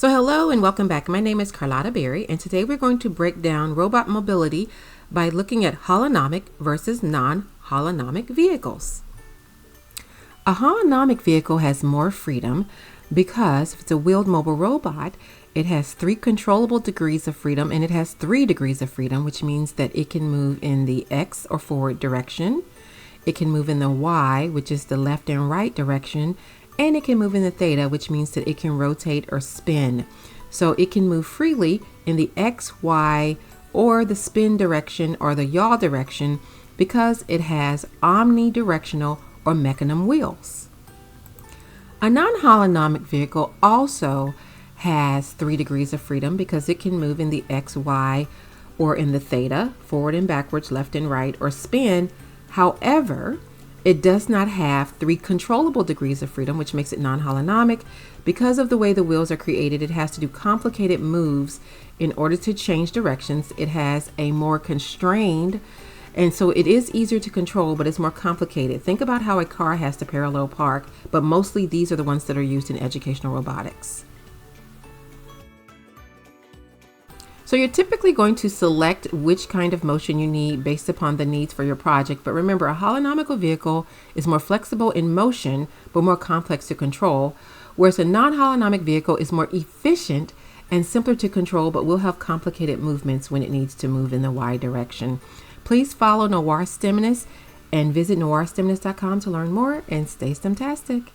So hello and welcome back. My name is Carlotta A, and today we're going to break down robot mobility by looking at holonomic versus non-holonomic vehicles. A holonomic vehicle has more freedom because if it's a wheeled mobile robot, it has 3 controllable degrees of freedom, and it has 3 degrees of freedom, which means that it can move in the X or forward direction. It can move in the Y, which is the left and right direction, and it can move in the theta, which means that it can rotate or spin. So it can move freely in the X, Y, or the spin direction or the yaw direction because it has omnidirectional or mechanism wheels. A non-holonomic vehicle also has 3 degrees of freedom because it can move in the X, Y, or in the theta, forward and backwards, left and right, or spin. However, it does not have 3 controllable degrees of freedom, which makes it non-holonomic. Because of the way the wheels are created, it has to do complicated moves in order to change directions. It has a more constrained, and so it is easier to control, but it's more complicated. Think about how a car has to parallel park, but mostly these are the ones that are used in educational robotics. So you're typically going to select which kind of motion you need based upon the needs for your project. But remember, a holonomical vehicle is more flexible in motion, but more complex to control, whereas a non-holonomic vehicle is more efficient and simpler to control, but will have complicated movements when it needs to move in the Y direction. Please follow NoireSTEMinist and visit NoireSTEMinist.com to learn more, and stay STEMtastic.